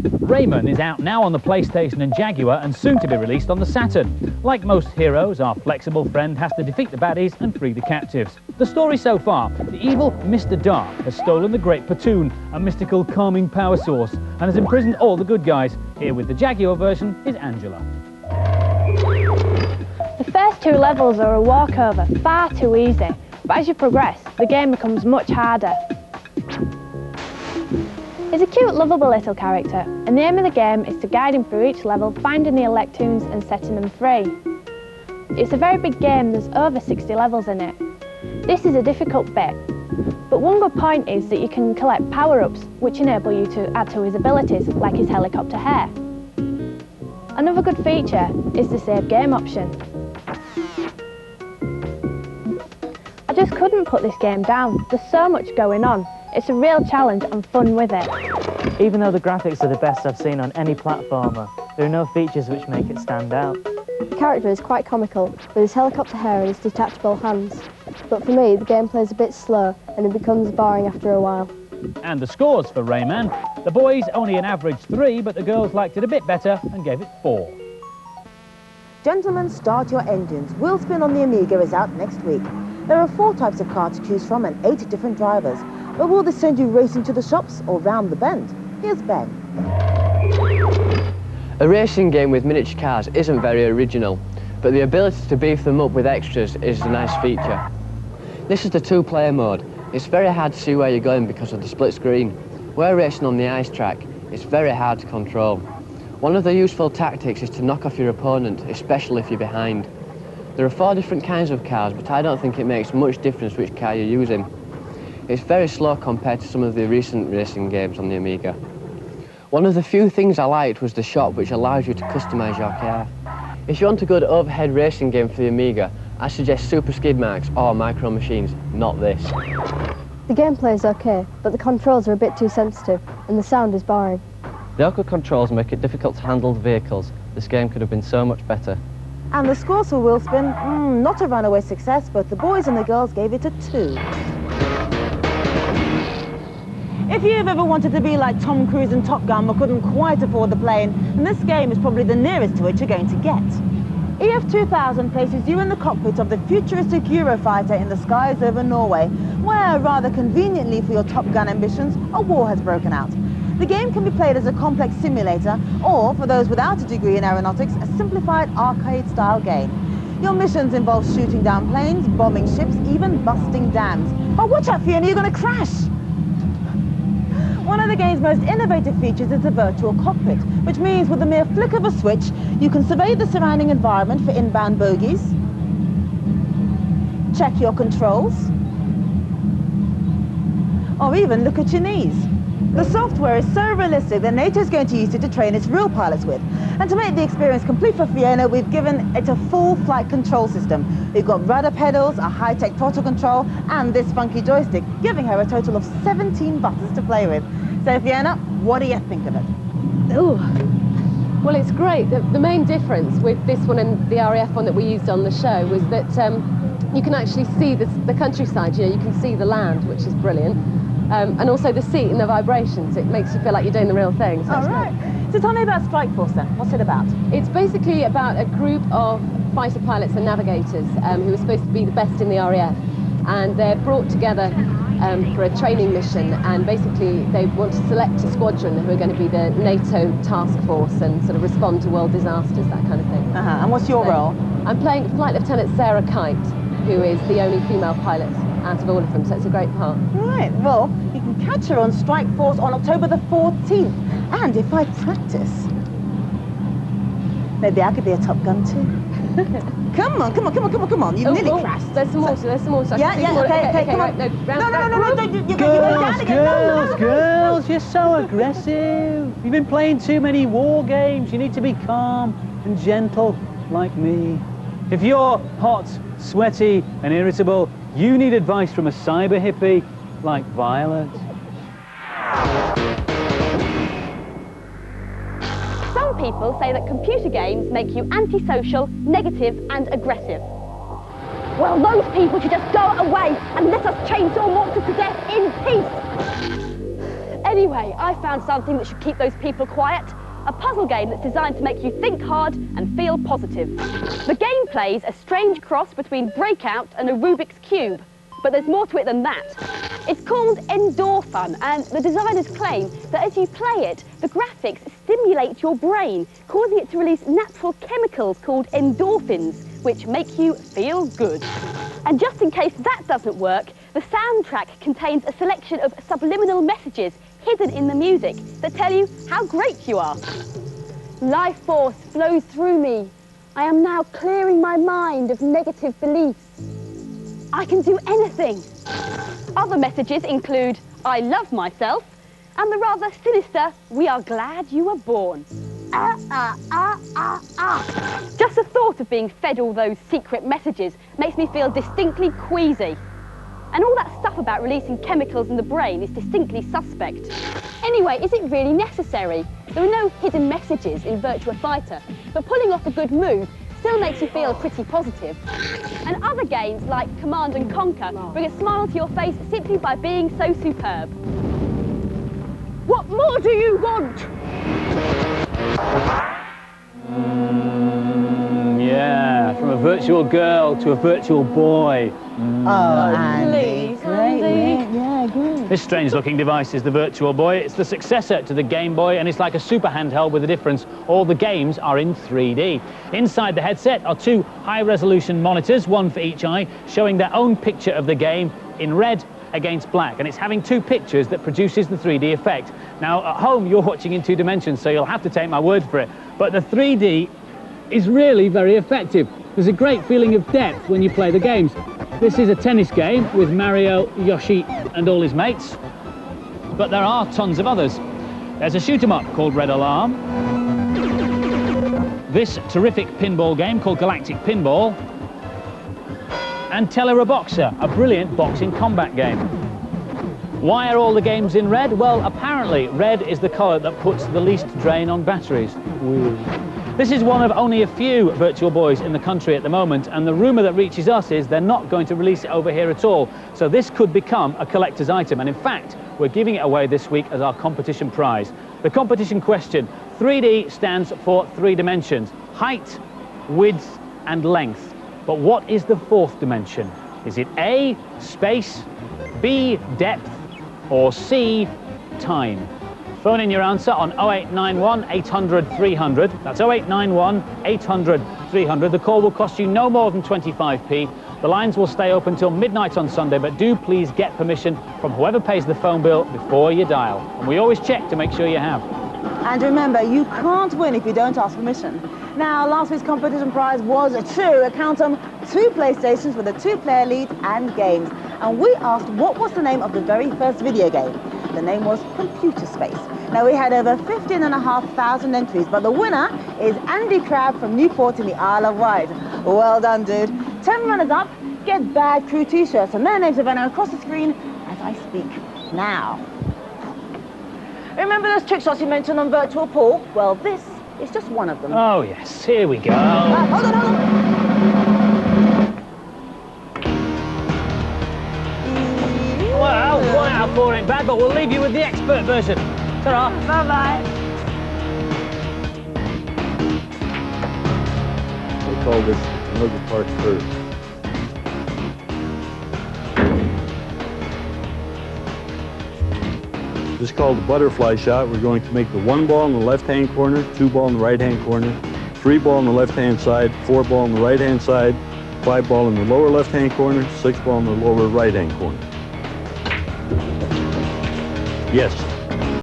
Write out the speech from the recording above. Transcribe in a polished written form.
Rayman is out now on the PlayStation and Jaguar and soon to be released on the Saturn. Like most heroes, our flexible friend has to defeat the baddies and free the captives. The story so far, the evil Mr. Dark has stolen the Great Platoon, a mystical calming power source, and has imprisoned all the good guys. Here with the Jaguar version is Angela. The first two levels are a walkover, far too easy, but as you progress, the game becomes much harder. He's a cute, lovable little character, and the aim of the game is to guide him through each level, finding the Electoons and setting them free. It's a very big game, there's over 60 levels in it. This is a difficult bit, but one good point is that you can collect power-ups, which enable you to add to his abilities, like his helicopter hair. Another good feature is the save game option. I just couldn't put this game down, there's so much going on. It's a real challenge and fun with it. Even though the graphics are the best I've seen on any platformer, there are no features which make it stand out. The character is quite comical, with his helicopter hair and his detachable hands. But for me, the gameplay is a bit slow and it becomes boring after a while. And the scores for Rayman. The boys only an average 3, but the girls liked it a bit better and gave it 4. Gentlemen, start your engines. Wheel Spin on the Amiga is out next week. There are 4 types of cars to choose from and 8 different drivers. But will this send you racing to the shops or round the bend? Here's Ben. A racing game with miniature cars isn't very original, but the ability to beef them up with extras is a nice feature. This is the 2-player mode. It's very hard to see where you're going because of the split screen. Where racing on the ice track, it's very hard to control. One of the useful tactics is to knock off your opponent, especially if you're behind. There are 4 different kinds of cars, but I don't think it makes much difference which car you're using. It's very slow compared to some of the recent racing games on the Amiga. One of the few things I liked was the shop, which allows you to customise your car. If you want a good overhead racing game for the Amiga, I suggest Super Skid Marks or Micro Machines, not this. The gameplay is okay, but the controls are a bit too sensitive and the sound is boring. The awkward controls make it difficult to handle the vehicles. This game could have been so much better. And the scores for Wheel Spin, not a runaway success, but the boys and the girls gave it a 2. If you've ever wanted to be like Tom Cruise in Top Gun but couldn't quite afford the plane, then this game is probably the nearest to it you're going to get. EF 2000 places you in the cockpit of the futuristic Eurofighter in the skies over Norway, where, rather conveniently for your Top Gun ambitions, a war has broken out. The game can be played as a complex simulator, or, for those without a degree in aeronautics, a simplified arcade-style game. Your missions involve shooting down planes, bombing ships, even busting dams. Oh, watch out, Fiona, you're going to crash! One of the game's most innovative features is the virtual cockpit, which means with a mere flick of a switch, you can survey the surrounding environment for inbound bogies, check your controls, or even look at your knees. The software is so realistic that NATO is going to use it to train its real pilots with. And to make the experience complete for Fiona, we've given it a full flight control system. We've got rudder pedals, a high-tech throttle control, and this funky joystick, giving her a total of 17 buttons to play with. So Fiona, what do you think of it? Ooh. Well, it's great. The main difference with this one and the RAF one that we used on the show was that you can actually see the countryside. You know, you can see the land, which is brilliant. And also the seat and the vibrations, it makes you feel like you're doing the real thing. So all right. So tell me about Strike Force then. What's it about? It's basically about a group of fighter pilots and navigators who are supposed to be the best in the RAF. And they're brought together for a training mission, and basically they want to select a squadron who are going to be the NATO task force and sort of respond to world disasters, that kind of thing. And what's your role? I'm playing Flight Lieutenant Sarah Kite, who is the only female pilot out of all of them, so it's a great part. Right, well, you can catch her on Strike Force on October the 14th. And if I practice, maybe I could be a Top Gun too. Come on, you nearly crashed. There's some more, okay, come on. No, girls, you're so aggressive. You've been playing too many war games. You need to be calm and gentle, like me. If you're hot, sweaty and irritable, you need advice from a cyber hippie like Violet. Some people say that computer games make you antisocial, negative and aggressive. Well, those people should just go away and let us chainsaw monsters to death in peace. Anyway, I found something that should keep those people quiet. A puzzle game that's designed to make you think hard and feel positive. The game plays a strange cross between Breakout and a Rubik's Cube. But there's more to it than that. It's called Endorfun, and the designers claim that as you play it, the graphics stimulate your brain, causing it to release natural chemicals called endorphins, which make you feel good. And just in case that doesn't work, the soundtrack contains a selection of subliminal messages hidden in the music that tell you how great you are. Life force flows through me. I am now clearing my mind of negative beliefs. I can do anything. Other messages include, I love myself, and the rather sinister, we are glad you were born. Just the thought of being fed all those secret messages makes me feel distinctly queasy. And all that stuff about releasing chemicals in the brain is distinctly suspect. Anyway, is it really necessary? There are no hidden messages in Virtua Fighter, but pulling off a good move still makes you feel pretty positive. And other games like Command and Conquer bring a smile to your face simply by being so superb. What more do you want? Yeah, from a virtual girl to a virtual boy. Oh, Andy. Great. Yeah, great. This strange-looking device is the Virtual Boy. It's the successor to the Game Boy, and it's like a super handheld with a difference. All the games are in 3D. Inside the headset are two high-resolution monitors, one for each eye, showing their own picture of the game in red against black, and it's having two pictures that produces the 3D effect. Now, at home, you're watching in 2 dimensions, so you'll have to take my word for it, but the 3D is really very effective. There's a great feeling of depth when you play the games. This is a tennis game with Mario, Yoshi and all his mates, but there are tons of others. There's a shoot-'em-up called Red Alarm, this terrific pinball game called Galactic Pinball, and Teleraboxer, a brilliant boxing combat game. Why are all the games in red? Well, apparently red is the colour that puts the least drain on batteries. Weird. This is one of only a few Virtual Boys in the country at the moment, and the rumour that reaches us is they're not going to release it over here at all. So this could become a collector's item, and in fact, we're giving it away this week as our competition prize. The competition question: 3D stands for 3 dimensions: height, width and length. But what is the 4th dimension? Is it A, space, B, depth, or C, time? Phone in your answer on 0891 800 300. That's 0891 800 300. The call will cost you no more than 25p. The lines will stay open till midnight on Sunday, but do please get permission from whoever pays the phone bill before you dial. And we always check to make sure you have. And remember, you can't win if you don't ask permission. Now, last week's competition prize was count them, 2 PlayStations with a 2-player lead and games. And we asked what was the name of the very first video game. The name was Computer Space. Now, we had over 15,500 entries, but the winner is Andy Crabb from Newport in the Isle of Wight. Well done, dude. 10 runners up get Bad Crew t-shirts, and their names are running across the screen as I speak now. Remember those trick shots you mentioned on Virtual Pool? Well, this is just one of them. Oh yes, here we go. Hold on. Wow, boring bad, but we'll leave you with the expert version. Ta-ra. Bye-bye. We call this another part first. This is called the butterfly shot. We're going to make the 1 ball in the left-hand corner, 2 ball in the right-hand corner, 3 ball on the left-hand side, 4 ball on the right-hand side, 5 ball in the lower left-hand corner, 6 ball in the lower right-hand corner. Yes.